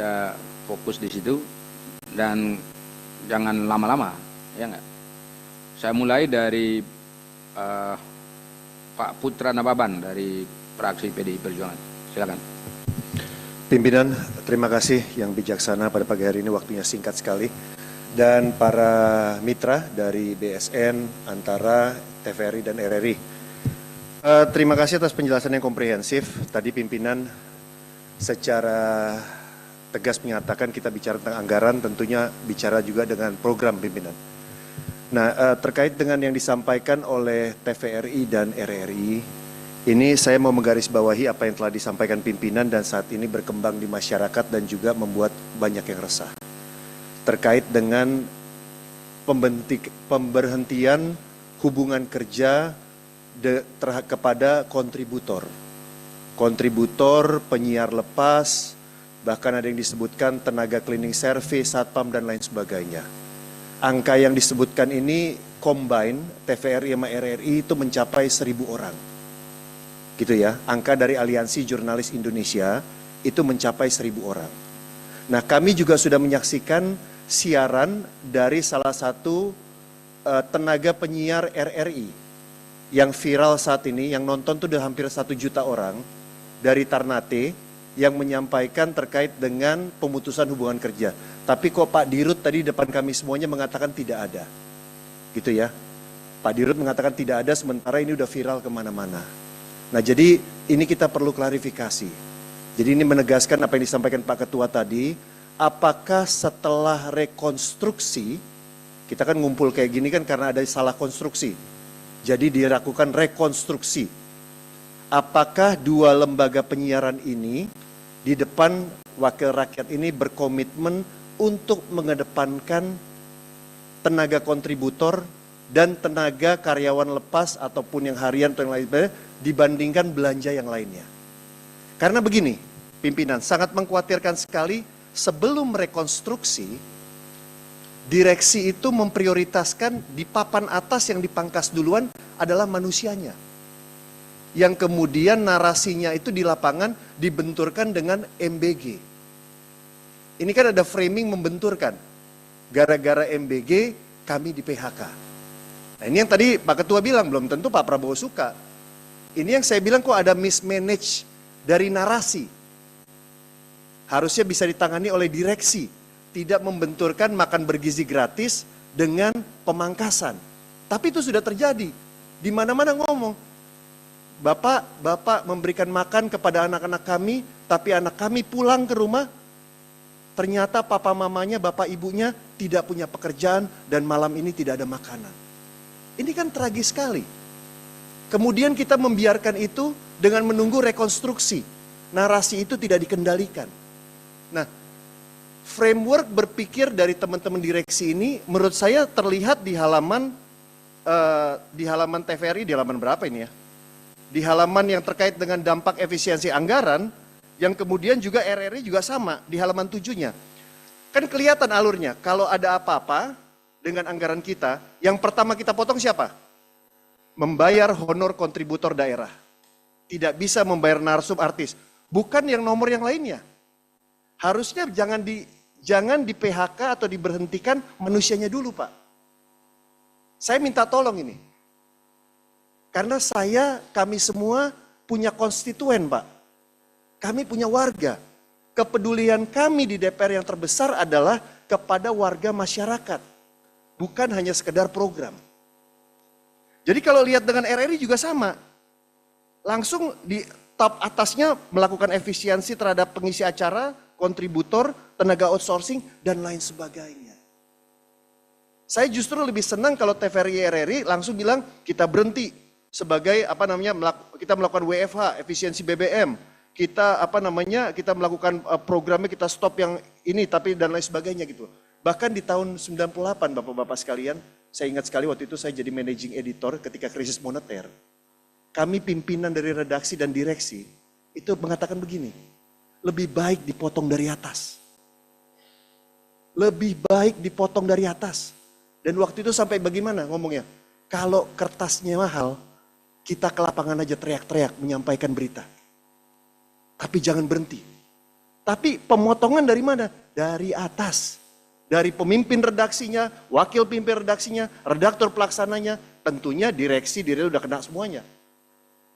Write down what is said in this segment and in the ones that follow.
kita fokus di situ dan jangan lama-lama, ya nggak? Saya mulai dari Pak Putra Nababan dari fraksi PDI Perjuangan. Silakan. Pimpinan, terima kasih yang bijaksana pada pagi hari ini, waktunya singkat sekali. Dan para mitra dari BSN, Antara, TVRI, dan RRI. Terima kasih atas penjelasan yang komprehensif. Tadi pimpinan secara tegas menyatakan kita bicara tentang anggaran, tentunya bicara juga dengan program pimpinan. Nah, terkait dengan yang disampaikan oleh TVRI dan RRI, ini saya mau menggarisbawahi apa yang telah disampaikan pimpinan dan saat ini berkembang di masyarakat dan juga membuat banyak yang resah. Terkait dengan pemberhentian hubungan kerja kepada kontributor. Kontributor, penyiar lepas, bahkan ada yang disebutkan tenaga cleaning service, satpam dan lain sebagainya. Angka yang disebutkan ini combine TVRI sama RRI itu mencapai 1.000 orang. Gitu ya, angka dari Aliansi Jurnalis Indonesia itu mencapai 1.000 orang. Nah, kami juga sudah menyaksikan siaran dari salah satu tenaga penyiar RRI yang viral saat ini, yang nonton tuh udah hampir 1 juta orang dari Ternate yang menyampaikan terkait dengan pemutusan hubungan kerja. Tapi kok Pak Dirut tadi depan kami semuanya mengatakan tidak ada. Gitu ya. Pak Dirut mengatakan tidak ada sementara ini udah viral kemana-mana. Nah, jadi ini kita perlu klarifikasi. Jadi ini menegaskan apa yang disampaikan Pak Ketua tadi, apakah setelah rekonstruksi, kita kan ngumpul kayak gini kan karena ada salah konstruksi. Jadi dilakukan rekonstruksi. Apakah dua lembaga penyiaran ini di depan wakil rakyat ini berkomitmen untuk mengedepankan tenaga kontributor dan tenaga karyawan lepas ataupun yang harian atau yang lain dibandingkan belanja yang lainnya. Karena begini, pimpinan sangat mengkhawatirkan sekali sebelum rekonstruksi, direksi itu memprioritaskan di papan atas yang dipangkas duluan adalah manusianya. Yang kemudian narasinya itu di lapangan dibenturkan dengan MBG. Ini kan ada framing membenturkan. Gara-gara MBG kami di PHK. Nah, ini yang tadi Pak Ketua bilang, belum tentu Pak Prabowo suka. Ini yang saya bilang kok ada mismanage dari narasi. Harusnya bisa ditangani oleh direksi. Tidak membenturkan makan bergizi gratis dengan pemangkasan. Tapi itu sudah terjadi. Di mana-mana ngomong. Bapak memberikan makan kepada anak-anak kami, tapi anak kami pulang ke rumah, ternyata papa mamanya, bapak ibunya tidak punya pekerjaan dan malam ini tidak ada makanan. Ini kan tragis sekali. Kemudian kita membiarkan itu dengan menunggu rekonstruksi. Narasi itu tidak dikendalikan. Nah, framework berpikir dari teman-teman direksi ini menurut saya terlihat di halaman TVRI, di halaman berapa ini ya? Di halaman yang terkait dengan dampak efisiensi anggaran, yang kemudian juga RRI juga sama, di halaman 7-nya. Kan kelihatan alurnya, kalau ada apa-apa dengan anggaran kita, yang pertama kita potong siapa? Membayar honor kontributor daerah. Tidak bisa membayar narsum artis. Bukan yang nomor yang lainnya. Harusnya jangan di PHK atau diberhentikan manusianya dulu, Pak. Saya minta tolong ini. Karena kami semua punya konstituen, Pak. Kami punya warga. Kepedulian kami di DPR yang terbesar adalah kepada warga masyarakat. Bukan hanya sekedar program. Jadi kalau lihat dengan RRI juga sama. Langsung di top atasnya melakukan efisiensi terhadap pengisi acara, kontributor, tenaga outsourcing, dan lain sebagainya. Saya justru lebih senang kalau TVRI RRI langsung bilang kita berhenti. Sebagai kita melakukan WFH, efisiensi BBM, kita melakukan programnya, kita stop yang ini tapi dan lain sebagainya gitu. Bahkan di tahun 98 Bapak-bapak sekalian, saya ingat sekali waktu itu saya jadi managing editor ketika krisis moneter. Kami pimpinan dari redaksi dan direksi itu mengatakan begini, lebih baik dipotong dari atas. Lebih baik dipotong dari atas. Dan waktu itu sampai bagaimana ngomongnya? Kalau kertasnya mahal, kita ke lapangan aja teriak-teriak menyampaikan berita. Tapi jangan berhenti. Tapi pemotongan dari mana? Dari atas. Dari pemimpin redaksinya, wakil pemimpin redaksinya, redaktor pelaksananya, tentunya direksi diri udah kena semuanya.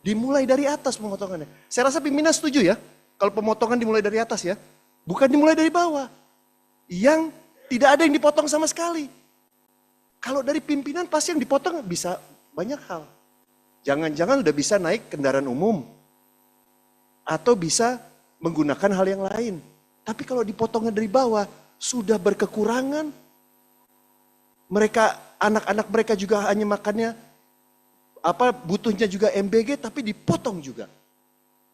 Dimulai dari atas pemotongannya. Saya rasa pimpinan setuju ya, kalau pemotongan dimulai dari atas ya. Bukan dimulai dari bawah. Yang tidak ada yang dipotong sama sekali. Kalau dari pimpinan pasti yang dipotong bisa banyak hal. Jangan-jangan udah bisa naik kendaraan umum. Atau bisa menggunakan hal yang lain. Tapi kalau dipotongnya dari bawah, sudah berkekurangan. Mereka, anak-anak mereka juga hanya makannya, butuhnya juga MBG, tapi dipotong juga.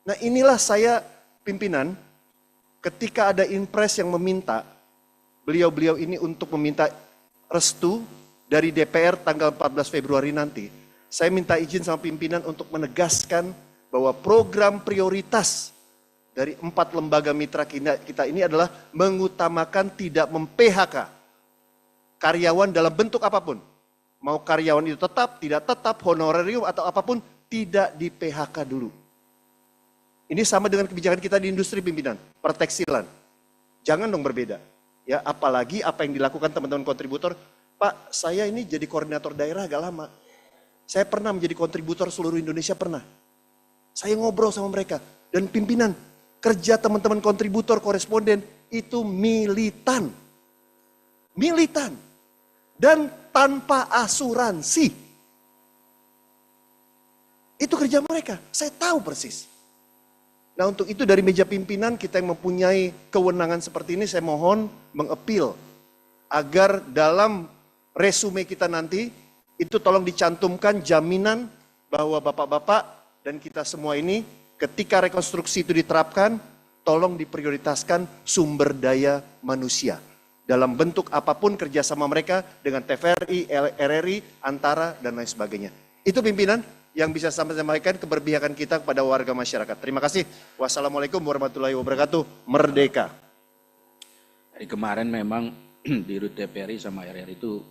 Nah inilah saya pimpinan, ketika ada impres yang meminta, beliau-beliau ini untuk meminta restu dari DPR tanggal 14 Februari nanti. Saya minta izin sama pimpinan untuk menegaskan bahwa program prioritas dari 4 lembaga mitra kita ini adalah mengutamakan tidak mem-PHK karyawan dalam bentuk apapun. Mau karyawan itu tetap, tidak tetap, honorarium atau apapun, tidak di-PHK dulu. Ini sama dengan kebijakan kita di industri pimpinan, pertekstilan. Jangan dong berbeda. Ya, apalagi apa yang dilakukan teman-teman kontributor. Pak, saya ini jadi koordinator daerah agak lama. Saya pernah menjadi kontributor seluruh Indonesia, pernah. Saya ngobrol sama mereka. Dan pimpinan, kerja teman-teman kontributor, koresponden, itu militan. Militan. Dan tanpa asuransi. Itu kerja mereka, saya tahu persis. Nah untuk itu dari meja pimpinan kita yang mempunyai kewenangan seperti ini, saya mohon mengapil agar dalam resume kita nanti itu tolong dicantumkan jaminan bahwa bapak-bapak dan kita semua ini ketika rekonstruksi itu diterapkan, tolong diprioritaskan sumber daya manusia. Dalam bentuk apapun kerjasama mereka dengan TVRI, RRI, Antara, dan lain sebagainya. Itu pimpinan yang bisa sampaikan keberpihakan kita kepada warga masyarakat. Terima kasih. Wassalamualaikum warahmatullahi wabarakatuh. Merdeka. Dari kemarin memang di RUT TVRI sama RRI itu